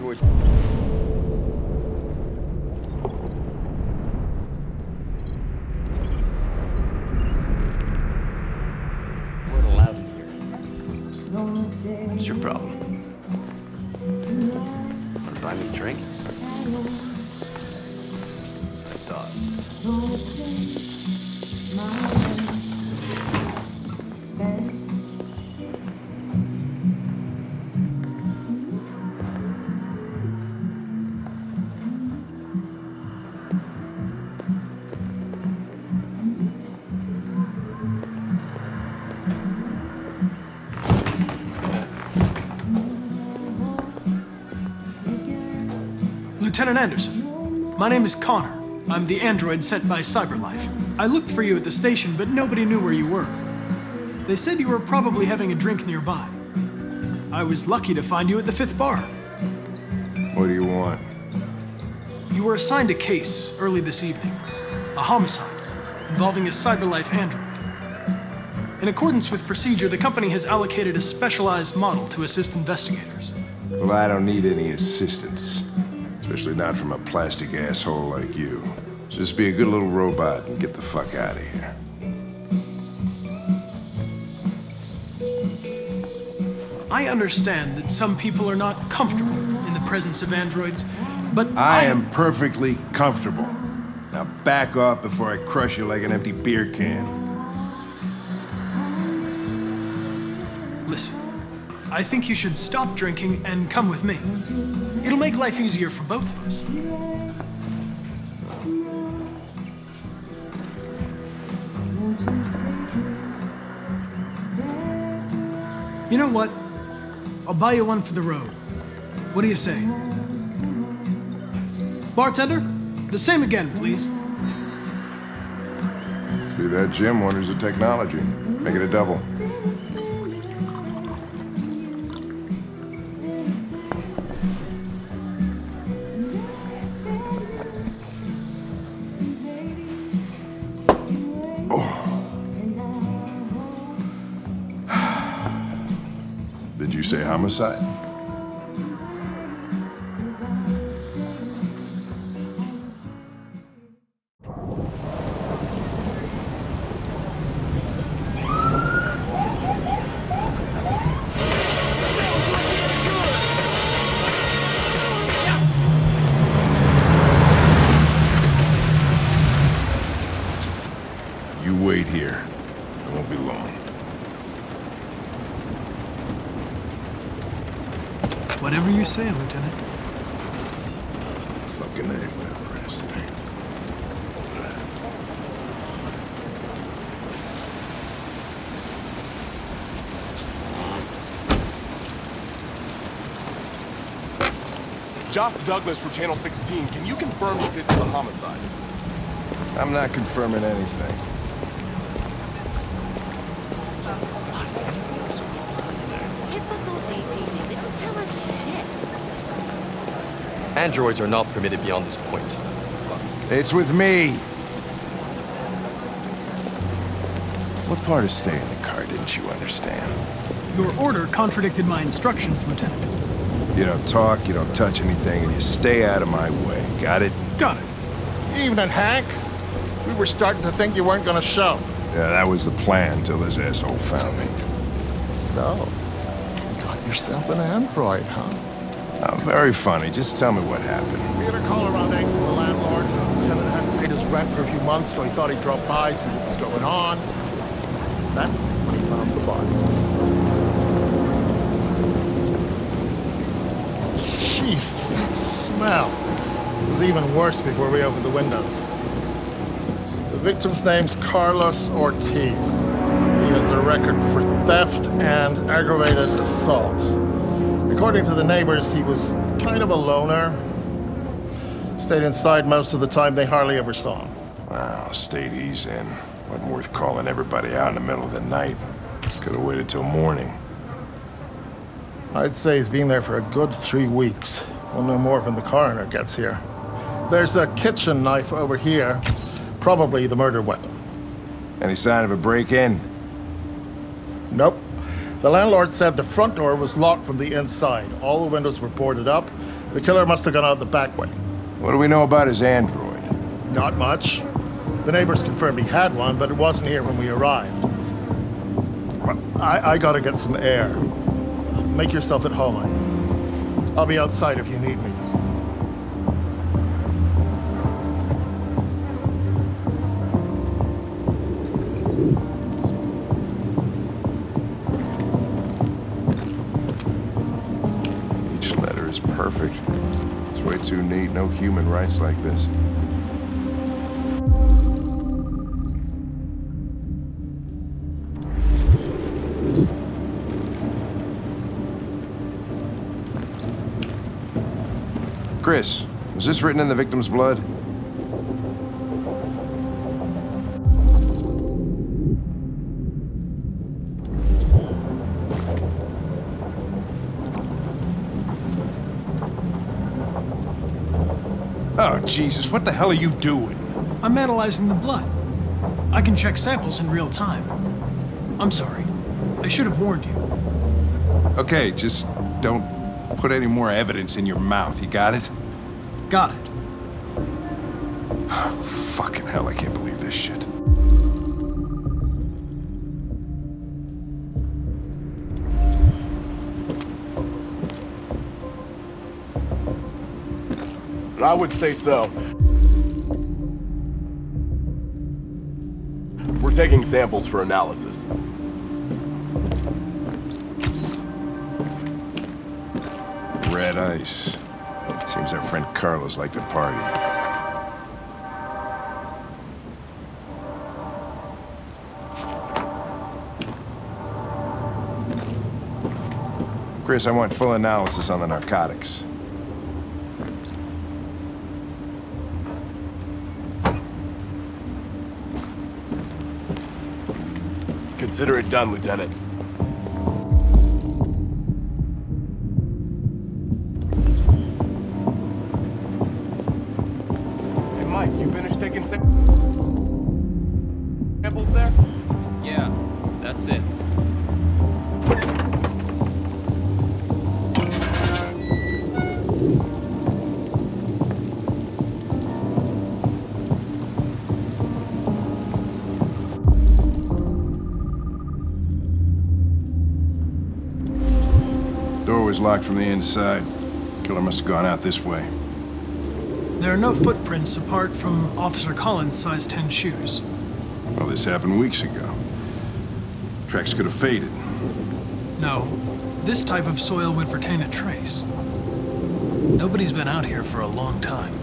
towards... We're allowed in here. What's your problem? Want to buy me a drink? I thought. Lieutenant Anderson, my name is Connor. I'm the android sent by CyberLife. I looked for you at the station, but nobody knew where you were. They said you were probably having a drink nearby. I was lucky to find you at the 5th bar. What do you want? You were assigned a case early this evening. A homicide involving a CyberLife android. In accordance with procedure, the company has allocated a specialized model to assist investigators. Well, I don't need any assistance. Especially not from a plastic asshole like you. Just be a good little robot and get the fuck out of here. I understand that some people are not comfortable in the presence of androids, but I am perfectly comfortable. Now back off before I crush you like an empty beer can. Listen, I think you should stop drinking and come with me. It'll make life easier for both of us. You know what? I'll buy you one for the road. What do you say? Bartender, the same again, please. See that, Jim? Wonders of technology. Make it a double. Did you say homicide? You wait here. I won't be long. Whatever you say, Lieutenant. Fucking A, whatever I say. Josh Douglas for Channel 16. Can you confirm that this is a homicide? I'm not confirming anything. Typical APD. They don't tell us shit. Androids are not permitted beyond this point. It's with me. What part of staying in the car didn't you understand? Your order contradicted my instructions, Lieutenant. You don't talk, you don't touch anything, and you stay out of my way. Got it? Got it. Evening, Hank. We were starting to think you weren't gonna show. Yeah, that was the plan till this asshole found me. So, you got yourself an android, huh? Oh, very funny. Just tell me what happened. We had a call around 8 from the landlord. The tenant hadn't paid his rent for a few months, so he thought he'd drop by, see what was going on. Then, when he found the body. Jesus, that smell. It was even worse before we opened the windows. The victim's name's Carlos Ortiz. He has a record for theft and aggravated assault. According to the neighbors, he was kind of a loner. Stayed inside most of the time. They hardly ever saw him. Wow, state he's in. Wasn't worth calling everybody out in the middle of the night. Could have waited till morning. I'd say he's been there for a good 3 weeks. We'll know more when the coroner gets here. There's a kitchen knife over here. Probably the murder weapon. Any sign of a break-in? Nope. The landlord said the front door was locked from the inside. All the windows were boarded up. The killer must have gone out the back way. What do we know about his android? Not much. The neighbors confirmed he had one, but it wasn't here when we arrived. I gotta get some air. Make yourself at home. I'll be outside if you need me. Each letter is perfect. It's way too neat. No human writes like this. Chris, was this written in the victim's blood? Oh, Jesus, what the hell are you doing? I'm analyzing the blood. I can check samples in real time. I'm sorry. I should have warned you. Okay, just don't put any more evidence in your mouth, you got it? Got it. Fucking hell, I can't believe this shit. I would say so. We're taking samples for analysis. Red ice. Seems our friend Carlos liked to party. Chris, I want full analysis on the narcotics. Consider it done, Lieutenant. Hey, Mike, you finished taking samples there? Yeah, that's it. Door was locked from the inside. Killer must have gone out this way. There are no footprints apart from Officer Collins' size 10 shoes. Well, this happened weeks ago. Tracks could have faded. No, this type of soil would retain a trace. Nobody's been out here for a long time.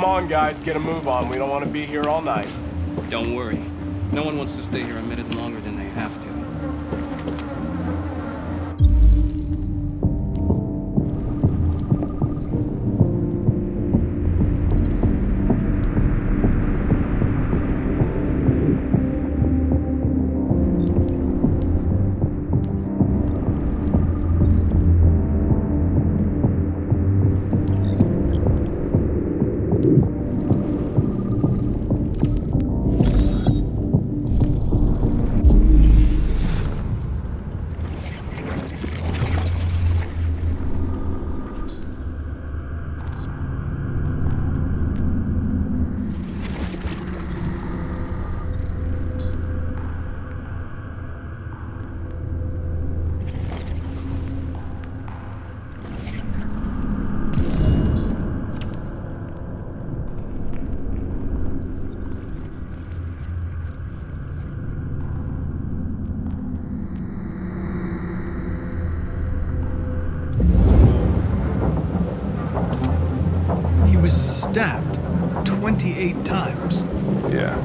on, guys, get a move on. We don't want to be here all night. Don't worry. No one wants to stay here a minute longer than they have to. He was stabbed 28 times. Yeah.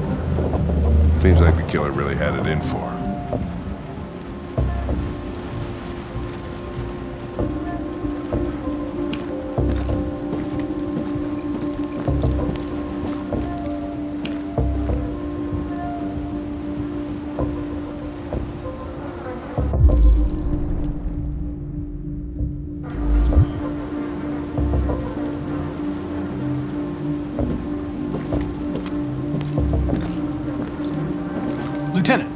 Seems like the killer really had it in for him. Lieutenant,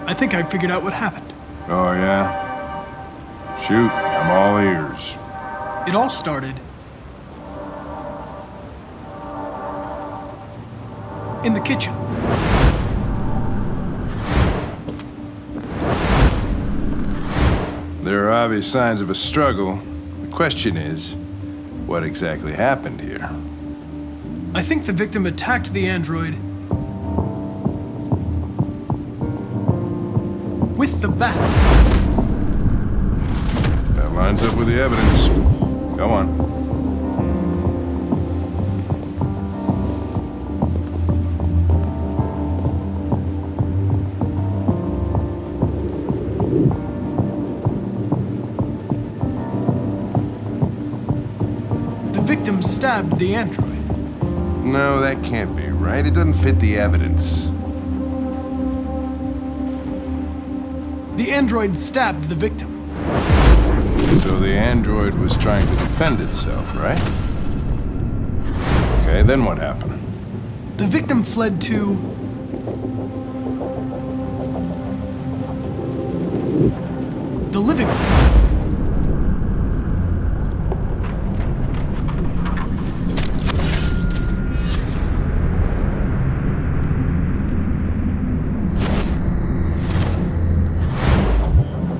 I think I figured out what happened. Oh, yeah? Shoot, I'm all ears. It all started in the kitchen. There are obvious signs of a struggle. The question is, what exactly happened here? I think the victim attacked the android with the bat. That lines up with the evidence. Go on. The victim stabbed the android. No, that can't be right. It doesn't fit the evidence. The android stabbed the victim. So the android was trying to defend itself, right? Okay, then what happened? The victim fled to the living room.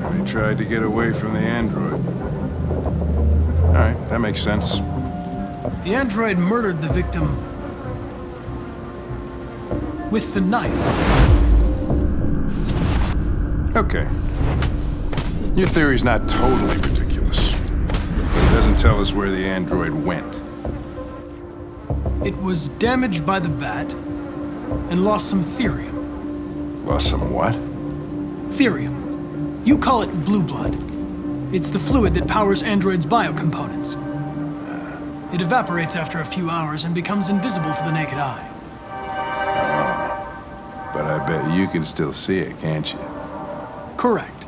And he tried to get away from the android. All right, that makes sense. The android murdered the victim with the knife. Okay. Your theory's not totally ridiculous, but it doesn't tell us where the android went. It was damaged by the bat and lost some therium. Lost some what? Therium. You call it blue blood. It's the fluid that powers androids' biocomponents. It evaporates after a few hours and becomes invisible to the naked eye. But I bet you can still see it, can't you? Correct.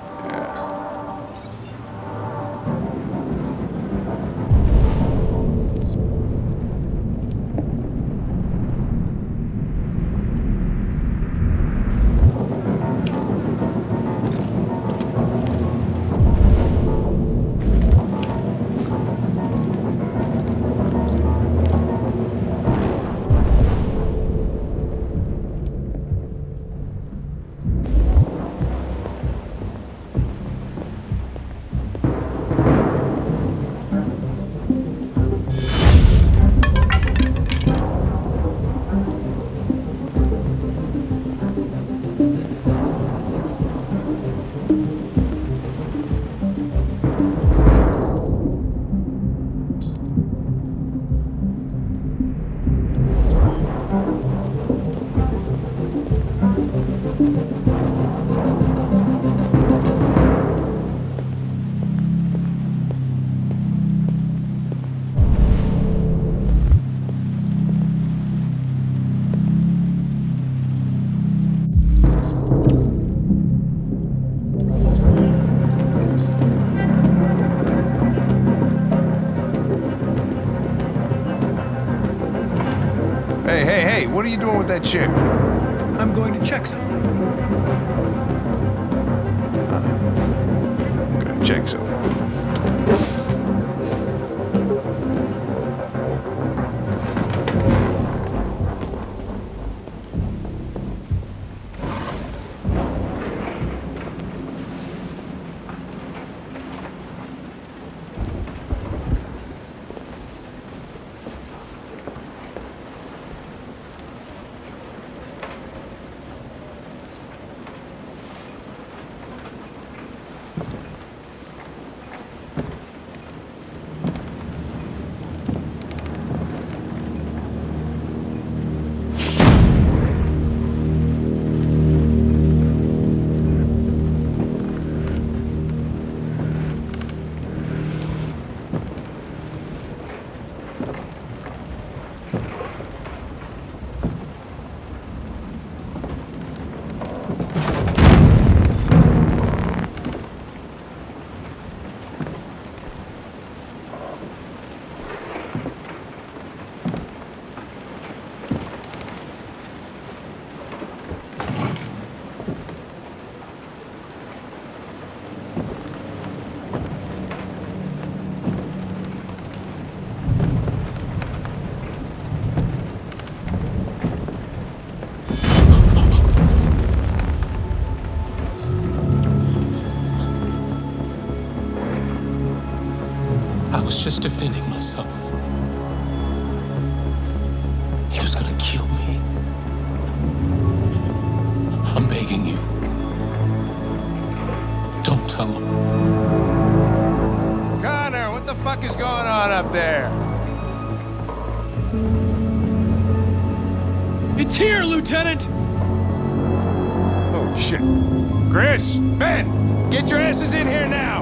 what are you doing with that chair? I'm going to check something. I'm gonna check something. I was just defending myself. He was gonna kill me. I'm begging you. Don't tell him. Connor, what the fuck is going on up there? It's here, Lieutenant! Oh, shit. Chris, Ben, get your asses in here now!